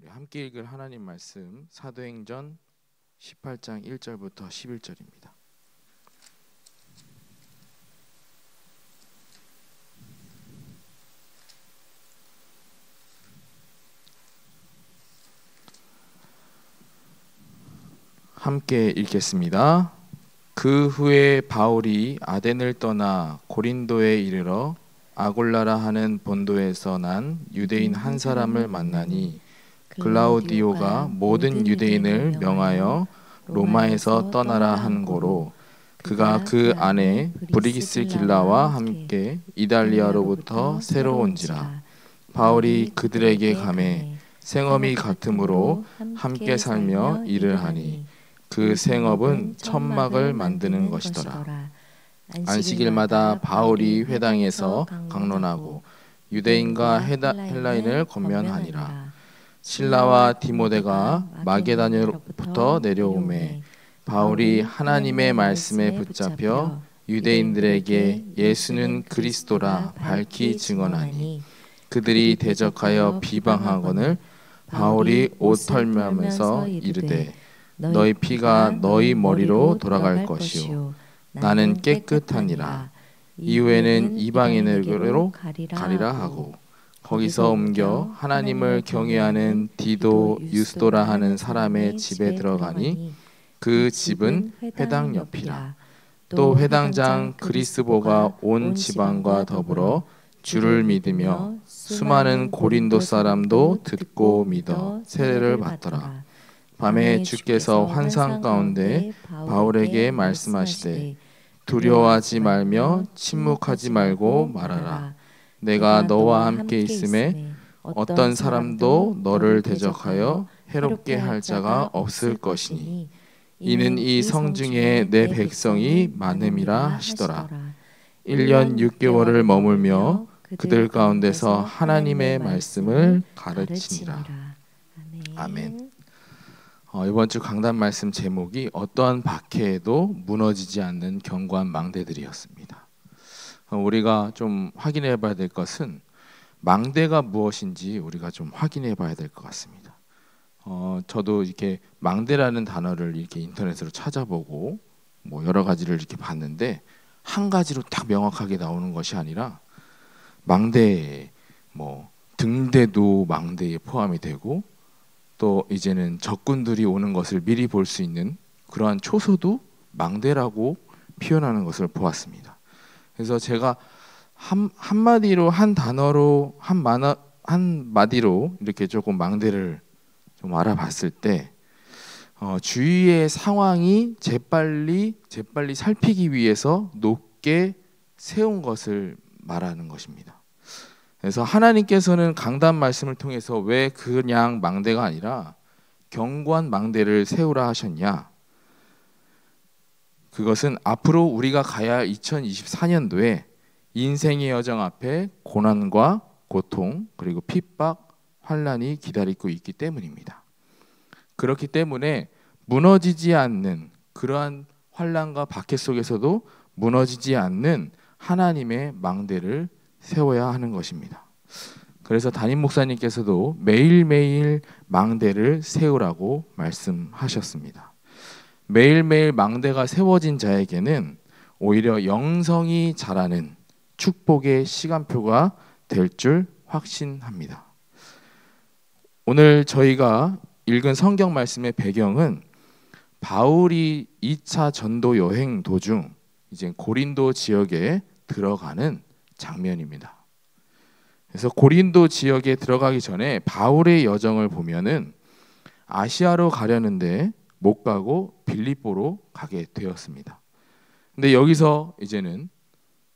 함께 읽을 하나님 말씀 사도행전 18장 1절부터 11절입니다. 함께 읽겠습니다. 그 후에 바울이 아덴을 떠나 고린도에 이르러 아골라라 하는 본도에서 난 유대인 한 사람을 만나니 글라우디오가 모든 유대인을 명하여 로마에서 떠나라 한 고로 그가 그 안에 브리기스길라와 함께 이달리아로부터 새로 온지라. 바울이 그들에게 가매 생업이 같으므로 함께 살며 일을 하니 그 생업은 천막을 만드는 것이더라. 안식일마다 바울이 회당에서 강론하고 유대인과 헬라인을 권면하니라. 실라와 디모데가 마게다냐로부터 내려오매 바울이 하나님의 말씀에 붙잡혀 유대인들에게 예수는 그리스도라 밝히 증언하니 그들이 대적하여 비방하거늘 바울이 옷 털매하면서 이르되 너희 피가 너희 머리로 돌아갈 것이요 나는 깨끗하니라. 이후에는 이방인에게로 가리라 하고 거기서 옮겨 하나님을 경외하는 디도 유스도라 하는 사람의 집에 들어가니 그 집은 회당 옆이라. 또 회당장 그리스보가 온 지방과 더불어 주를 믿으며 수많은 고린도 사람도 듣고 믿어 세례를 받더라. 밤에 주께서 환상 가운데 바울에게 말씀하시되 두려워하지 말며 침묵하지 말고 말하라. 내가 너와 함께 있음에 어떤 사람도 너를 대적하여 해롭게 할 자가 없을 것이니 이는 이 성중에 내 백성이 많음이라 하시더라. 1년 6개월을 머물며 그들 가운데서 하나님의 말씀을 가르치니라. 아멘. 이번 주 강단 말씀 제목이 어떠한 박해에도 무너지지 않는 견고한 망대들이었습니다. 우리가 좀 확인해 봐야 될 것은 망대가 무엇인지 우리가 좀 확인해 봐야 될 것 같습니다. 저도 이렇게 망대라는 단어를 이렇게 인터넷으로 찾아보고 뭐 여러 가지를 이렇게 봤는데 한 가지로 딱 명확하게 나오는 것이 아니라 망대, 뭐 등대도 망대에 포함이 되고 또 이제는 적군들이 오는 것을 미리 볼 수 있는 그러한 초소도 망대라고 표현하는 것을 보았습니다. 그래서 제가 한마디로 한 단어로 한 마디로 이렇게 조금 망대를 좀 알아봤을 때 주위의 상황이 재빨리 살피기 위해서 높게 세운 것을 말하는 것입니다. 그래서 하나님께서는 강단 말씀을 통해서 왜 그냥 망대가 아니라 견고한 망대를 세우라 하셨냐? 그것은 앞으로 우리가 가야 할 2024년도에 인생의 여정 앞에 고난과 고통 그리고 핍박, 환난이 기다리고 있기 때문입니다. 그렇기 때문에 무너지지 않는 그러한 환난과 박해 속에서도 무너지지 않는 하나님의 망대를 세워야 하는 것입니다. 그래서 담임 목사님께서도 매일매일 망대를 세우라고 말씀하셨습니다. 매일매일 망대가 세워진 자에게는 오히려 영성이 자라는 축복의 시간표가 될 줄 확신합니다. 오늘 저희가 읽은 성경 말씀의 배경은 바울이 2차 전도 여행 도중 이제 고린도 지역에 들어가는 장면입니다. 그래서 고린도 지역에 들어가기 전에 바울의 여정을 보면은 아시아로 가려는데 못 가고 빌립보로 가게 되었습니다. 근데 여기서 이제는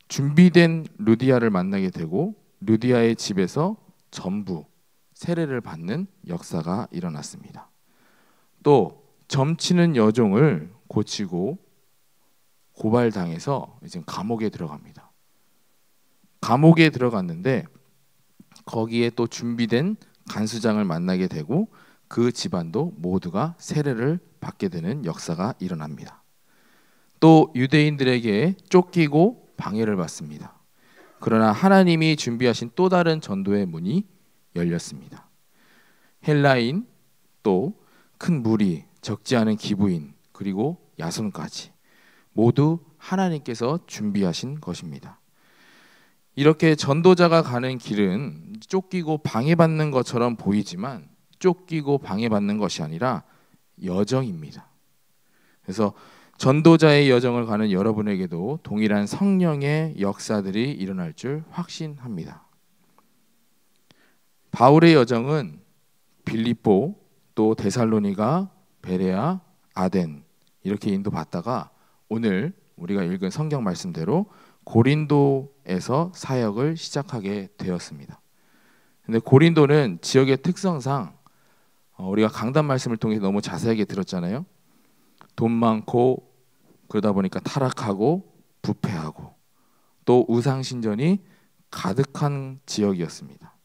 준비된 루디아를 만나게 되고 루디아의 집에서 전부 세례를 받는 역사가 일어났습니다. 또 점치는 여종을 고치고 고발당해서 이제 감옥에 들어갑니다. 감옥에 들어갔는데 거기에 또 준비된 간수장을 만나게 되고 그 집안도 모두가 세례를 받게 되는 역사가 일어납니다. 또 유대인들에게 쫓기고 방해를 받습니다. 그러나 하나님이 준비하신 또 다른 전도의 문이 열렸습니다. 헬라인, 또 큰 무리, 적지 않은 기부인, 그리고 야손까지 모두 하나님께서 준비하신 것입니다. 이렇게 전도자가 가는 길은 쫓기고 방해받는 것처럼 보이지만 쫓기고 방해받는 것이 아니라 여정입니다. 그래서 전도자의 여정을 가는 여러분에게도 동일한 성령의 역사들이 일어날 줄 확신합니다. 바울의 여정은 빌립보, 또 데살로니가, 베레아, 아덴 이렇게 인도받다가 오늘 우리가 읽은 성경 말씀대로 고린도에서 사역을 시작하게 되었습니다. 근데 고린도는 지역의 특성상 우리가 강단 말씀을 통해 너무 자세하게 들었잖아요. 돈 많고 그러다 보니까 타락하고 부패하고 또 우상신전이 가득한 지역이었습니다.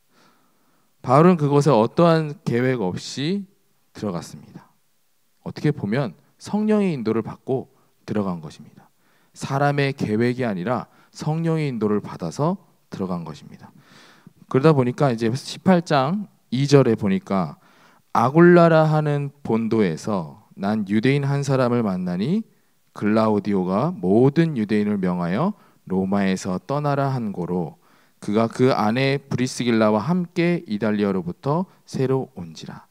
바울은 그곳에 어떠한 계획 없이 들어갔습니다. 어떻게 보면 성령의 인도를 받고 들어간 것입니다. 사람의 계획이 아니라 성령의 인도를 받아서 들어간 것입니다. 그러다 보니까 이제 18장 2절에 보니까 아굴라라 하는 본도에서 난 유대인 한 사람을 만나니 글라우디오가 모든 유대인을 명하여 로마에서 떠나라 한 고로 그가 그 아내 브리스길라와 함께 이달리아로부터 새로 온지라.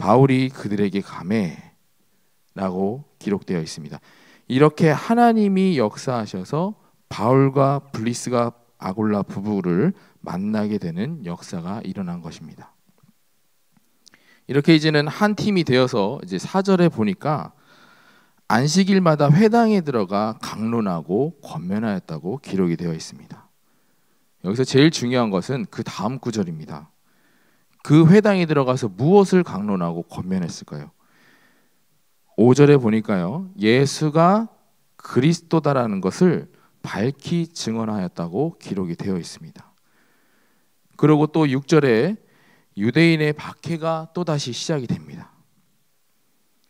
바울이 그들에게 가매라고 기록되어 있습니다. 이렇게 하나님이 역사하셔서 바울과 블리스가 아굴라 부부를 만나게 되는 역사가 일어난 것입니다. 이렇게 이제는 한 팀이 되어서 이제 4절에 보니까 안식일마다 회당에 들어가 강론하고 권면하였다고 기록이 되어 있습니다. 여기서 제일 중요한 것은 그 다음 구절입니다. 그 회당에 들어가서 무엇을 강론하고 권면했을까요? 5절에 보니까요, 예수가 그리스도다라는 것을 밝히 증언하였다고 기록이 되어 있습니다. 그리고 또 6절에 유대인의 박해가 또다시 시작이 됩니다.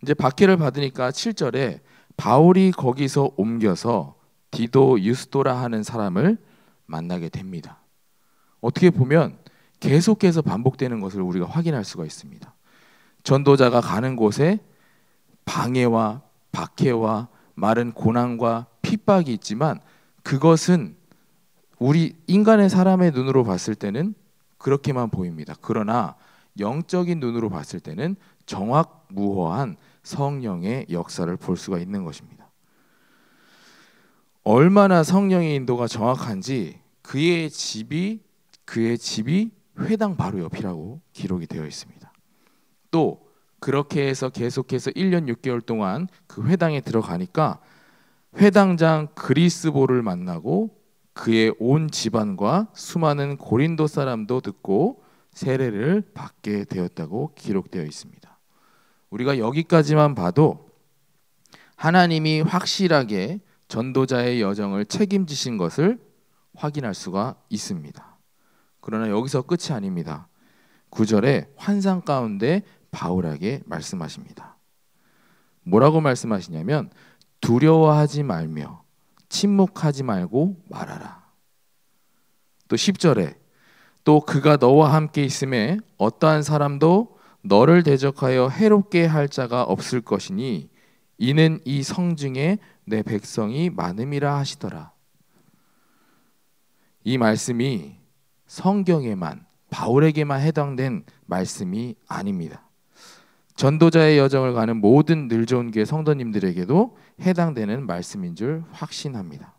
이제 박해를 받으니까 7절에 바울이 거기서 옮겨서 디도 유스도라 하는 사람을 만나게 됩니다. 어떻게 보면 계속해서 반복되는 것을 우리가 확인할 수가 있습니다. 전도자가 가는 곳에 방해와 박해와 많은 고난과 핍박이 있지만 그것은 우리 인간의 사람의 눈으로 봤을 때는 그렇게만 보입니다. 그러나 영적인 눈으로 봤을 때는 정확무허한 성령의 역사를 볼 수가 있는 것입니다. 얼마나 성령의 인도가 정확한지 그의 집이 회당 바로 옆이라고 기록이 되어 있습니다. 또 그렇게 해서 계속해서 1년 6개월 동안 그 회당에 들어가니까 회당장 그리스보를 만나고 그의 온 집안과 수많은 고린도 사람도 듣고 세례를 받게 되었다고 기록되어 있습니다. 우리가 여기까지만 봐도 하나님이 확실하게 전도자의 여정을 책임지신 것을 확인할 수가 있습니다. 그러나 여기서 끝이 아닙니다. 9절에 환상 가운데 바울에게 말씀하십니다. 뭐라고 말씀하시냐면 두려워하지 말며 침묵하지 말고 말하라. 또 10절에 또 그가 너와 함께 있음에 어떠한 사람도 너를 대적하여 해롭게 할 자가 없을 것이니 이는 이 성중에 내 백성이 많음이라 하시더라. 이 말씀이 성경에만 바울에게만 해당된 말씀이 아닙니다. 전도자의 여정을 가는 모든 늘 좋은 교회 성도님들에게도 해당되는 말씀인 줄 확신합니다.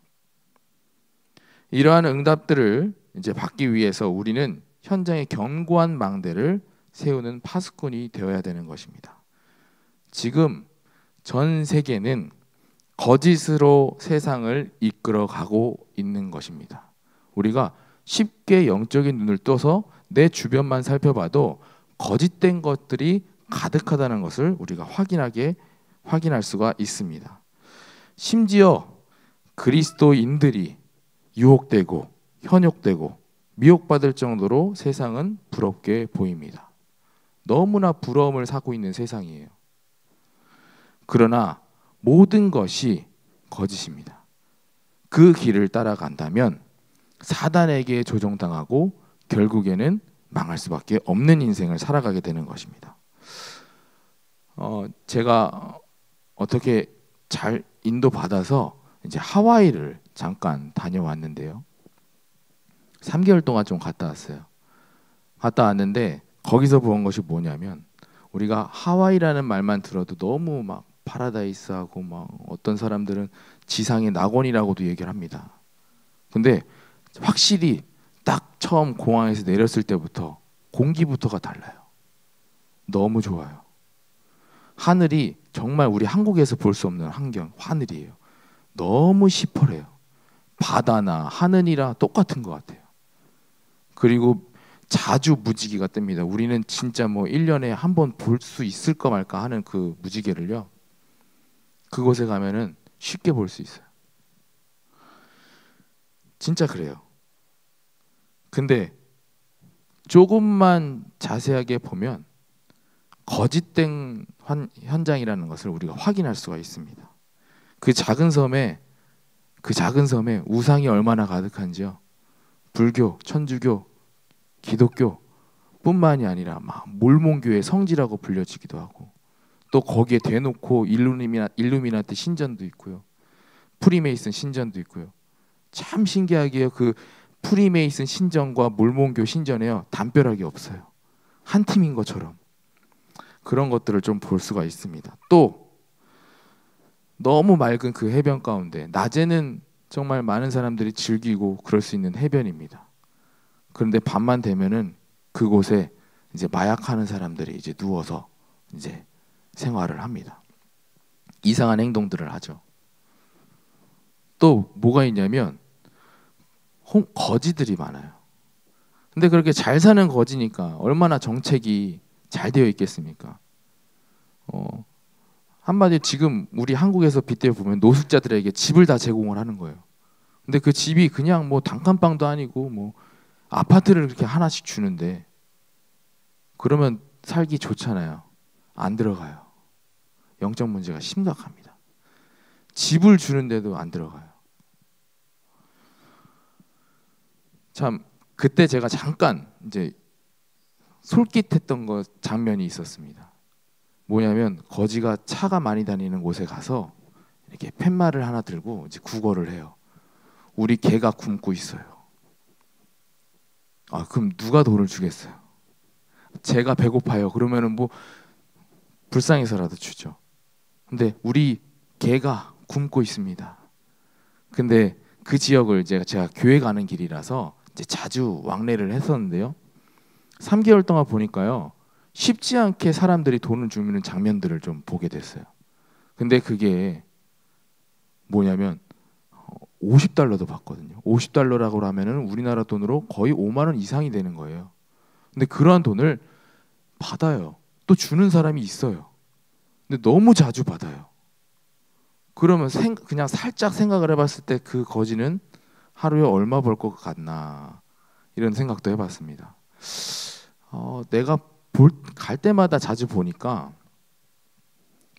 이러한 응답들을 이제 받기 위해서 우리는 현장에 견고한 망대를 세우는 파수꾼이 되어야 되는 것입니다. 지금 전 세계는 거짓으로 세상을 이끌어가고 있는 것입니다. 우리가 쉽게 영적인 눈을 떠서 내 주변만 살펴봐도 거짓된 것들이 가득하다는 것을 우리가 확인할 수가 있습니다. 심지어 그리스도인들이 유혹되고 현혹되고 미혹받을 정도로 세상은 부럽게 보입니다. 너무나 부러움을 사고 있는 세상이에요. 그러나 모든 것이 거짓입니다. 그 길을 따라간다면 사단에게 조종당하고 결국에는 망할 수밖에 없는 인생을 살아가게 되는 것입니다. 제가 어떻게 잘 인도받아서 이제 하와이를 잠깐 다녀왔는데요. 3개월 동안 좀 갔다 왔어요. 갔다 왔는데 거기서 본 것이 뭐냐면, 우리가 하와이라는 말만 들어도 너무 막 파라다이스하고 막 어떤 사람들은 지상의 낙원이라고도 얘기를 합니다. 근데 확실히 딱 처음 공항에서 내렸을 때부터 공기부터가 달라요. 너무 좋아요. 하늘이 정말 우리 한국에서 볼 수 없는 하늘이에요. 너무 시퍼래요. 바다나 하늘이랑 똑같은 것 같아요. 그리고 자주 무지개가 뜹니다. 우리는 진짜 뭐 1년에 한 번 볼 수 있을까 말까 하는 그 무지개를요, 그곳에 가면은 쉽게 볼 수 있어요. 진짜 그래요. 근데 조금만 자세하게 보면 거짓된 현장이라는 것을 우리가 확인할 수가 있습니다. 그 작은 섬에 우상이 얼마나 가득한지요. 불교, 천주교, 기독교 뿐만이 아니라 막 몰몬교의 성지라고 불려지기도 하고, 또 거기에 대놓고 일루미나티 신전도 있고요. 프리메이슨 신전도 있고요. 참 신기하게요. 그 프리메이슨 신전과 몰몬교 신전에요, 담벼락이 없어요. 한 팀인 것처럼. 그런 것들을 좀 볼 수가 있습니다. 또 너무 맑은 그 해변 가운데, 낮에는 정말 많은 사람들이 즐기고 그럴 수 있는 해변입니다. 그런데 밤만 되면은 그곳에 이제 마약하는 사람들이 이제 누워서 이제 생활을 합니다. 이상한 행동들을 하죠. 또 뭐가 있냐면 거지들이 많아요. 근데 그렇게 잘 사는 거지니까 얼마나 정책이 잘 되어 있겠습니까? 한마디로 지금 우리 한국에서 빗대어 보면 노숙자들에게 집을 다 제공을 하는 거예요. 근데 그 집이 그냥 뭐 단칸방도 아니고 뭐 아파트를 그렇게 하나씩 주는데, 그러면 살기 좋잖아요. 안 들어가요. 영적 문제가 심각합니다. 집을 주는데도 안 들어가요. 참 그때 제가 잠깐 이제 솔깃했던 장면이 있었습니다. 뭐냐면 거지가 차가 많이 다니는 곳에 가서 이렇게 팻말을 하나 들고 이제 구걸을 해요. 우리 개가 굶고 있어요. 그럼 누가 돈을 주겠어요? 제가 배고파요. 그러면은 뭐 불쌍해서라도 주죠. 근데 우리 개가 굶고 있습니다. 근데 그 지역을 제가 교회 가는 길이라서 이제 자주 왕래를 했었는데요. 3개월 동안 보니까요, 쉽지 않게 사람들이 돈을 주는 장면들을 좀 보게 됐어요. 근데 그게 뭐냐면 50달러도 받거든요. 50달러라고 하면은 우리나라 돈으로 거의 5만 원 이상이 되는 거예요. 근데 그러한 돈을 받아요. 또 주는 사람이 있어요. 근데 너무 자주 받아요. 그러면 그냥 살짝 생각을 해봤을 때 그 거지는 하루에 얼마 벌 것 같나, 이런 생각도 해봤습니다. 내가 갈 때마다 자주 보니까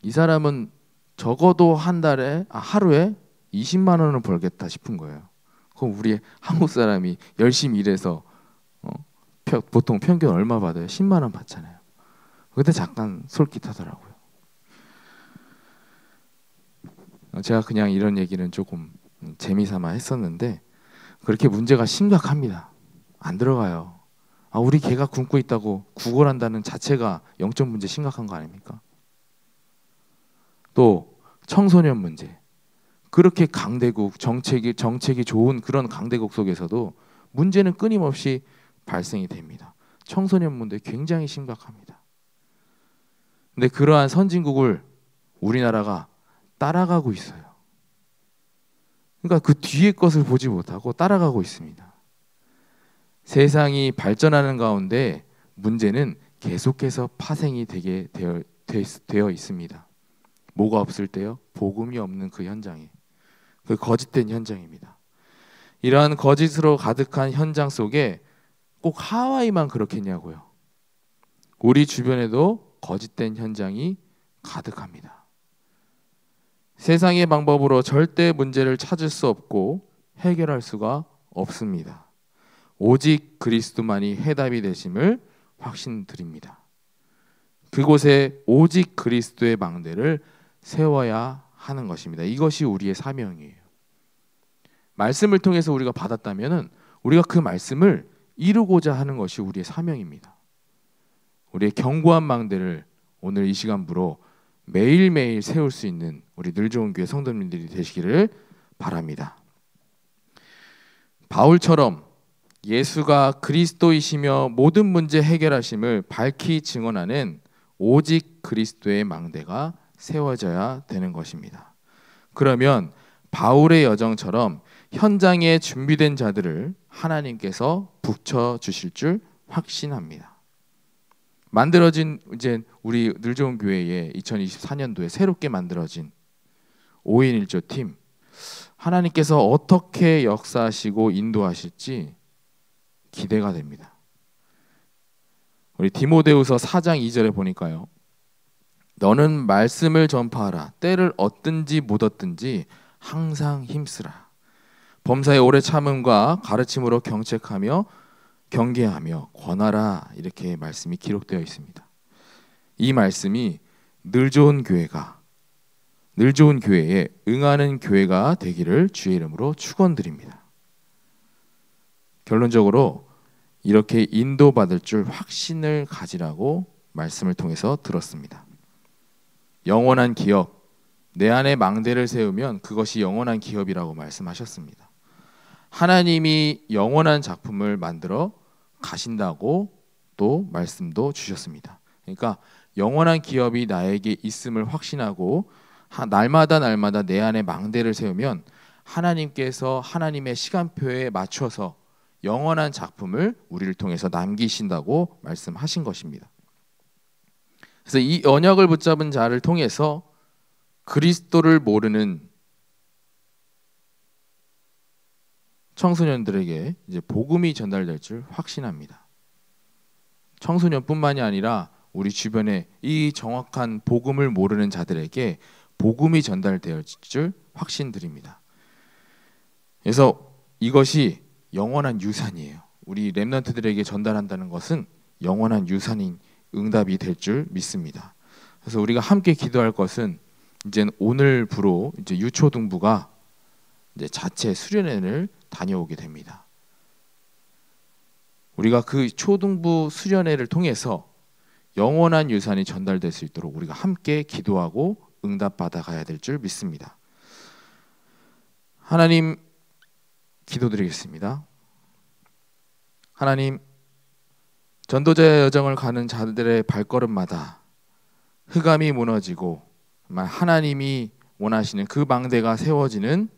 이 사람은 적어도 하루에 20만 원을 벌겠다 싶은 거예요. 그럼 우리 한국 사람이 열심히 일해서 보통 평균 얼마 받아요? 10만 원 받잖아요. 그때 잠깐 솔깃하더라고요. 제가 그냥 이런 얘기는 조금 재미삼아 했었는데, 그렇게 문제가 심각합니다. 안 들어가요. 우리 개가 굶고 있다고 구걸한다는 자체가 영적 문제 심각한 거 아닙니까? 또 청소년 문제. 그렇게 강대국, 정책이 좋은 그런 강대국 속에서도 문제는 끊임없이 발생이 됩니다. 청소년 문제 굉장히 심각합니다. 근데 그러한 선진국을 우리나라가 따라가고 있어요. 그러니까 그 뒤에 것을 보지 못하고 따라가고 있습니다. 세상이 발전하는 가운데 문제는 계속해서 파생이 되게 되어 있습니다. 뭐가 없을 때요? 복음이 없는 그 현장에, 그 거짓된 현장입니다. 이러한 거짓으로 가득한 현장 속에 꼭 하와이만 그렇겠냐고요. 우리 주변에도 거짓된 현장이 가득합니다. 세상의 방법으로 절대 문제를 찾을 수 없고 해결할 수가 없습니다. 오직 그리스도만이 해답이 되심을 확신드립니다. 그곳에 오직 그리스도의 망대를 세워야 하는 것입니다. 이것이 우리의 사명이에요. 말씀을 통해서 우리가 받았다면 우리가 그 말씀을 이루고자 하는 것이 우리의 사명입니다. 우리의 견고한 망대를 오늘 이 시간부로 매일매일 세울 수 있는 우리 늘좋은교회 성도님들이 되시기를 바랍니다. 바울처럼 예수가 그리스도이시며 모든 문제 해결하심을 밝히 증언하는 오직 그리스도의 망대가 세워져야 되는 것입니다. 그러면 바울의 여정처럼 현장에 준비된 자들을 하나님께서 붙여주실 줄 확신합니다. 만들어진 이제 우리 늘좋은 교회에 2024년도에 새롭게 만들어진 5인 1조 팀, 하나님께서 어떻게 역사하시고 인도하실지 기대가 됩니다. 우리 디모데후서 4장 2절에 보니까요, 너는 말씀을 전파하라. 때를 얻든지 못 얻든지 항상 힘쓰라. 범사의 오래 참음과 가르침으로 경책하며 경계하며 권하라. 이렇게 말씀이 기록되어 있습니다. 이 말씀이 늘좋은 교회에 응하는 교회가 되기를 주의 이름으로 축원드립니다. 결론적으로 이렇게 인도받을 줄 확신을 가지라고 말씀을 통해서 들었습니다. 영원한 기업, 내 안에 망대를 세우면 그것이 영원한 기업이라고 말씀하셨습니다. 하나님이 영원한 작품을 만들어 가신다고 또 말씀도 주셨습니다. 그러니까 영원한 기업이 나에게 있음을 확신하고 날마다 내 안에 망대를 세우면 하나님께서 하나님의 시간표에 맞춰서 영원한 작품을 우리를 통해서 남기신다고 말씀하신 것입니다. 그래서 이 언약을 붙잡은 자를 통해서 그리스도를 모르는 청소년들에게 이제 복음이 전달될 줄 확신합니다. 청소년뿐만이 아니라 우리 주변에 이 정확한 복음을 모르는 자들에게 복음이 전달될 줄 확신드립니다. 그래서 이것이 영원한 유산이에요. 우리 렘넌트들에게 전달한다는 것은 영원한 유산인 응답이 될 줄 믿습니다. 그래서 우리가 함께 기도할 것은 이제 오늘부로 이제 유초등부가 이제 자체 수련회를 다녀오게 됩니다. 우리가 그 초등부 수련회를 통해서 영원한 유산이 전달될 수 있도록 우리가 함께 기도하고 응답받아 가야 될 줄 믿습니다. 하나님, 기도드리겠습니다. 하나님, 전도자의 여정을 가는 자들의 발걸음마다 흑암이 무너지고 정말 하나님이 원하시는 그 망대가 세워지는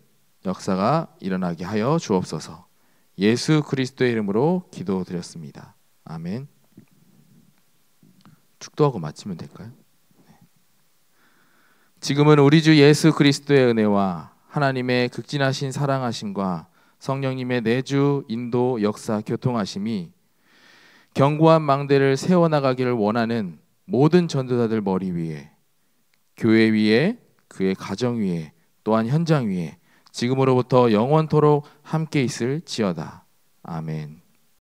역사가 일어나게 하여 주옵소서. 예수 그리스도의 이름으로 기도드렸습니다. 아멘. 축도하고 마치면 될까요? 지금은 우리 주 예수 그리스도의 은혜와 하나님의 극진하신 사랑하심과 성령님의 내주, 인도, 역사, 교통하심이 견고한 망대를 세워나가기를 원하는 모든 전도자들 머리 위에, 교회 위에, 그의 가정 위에, 또한 현장 위에 지금으로부터 영원토록 함께 있을지어다. 아멘.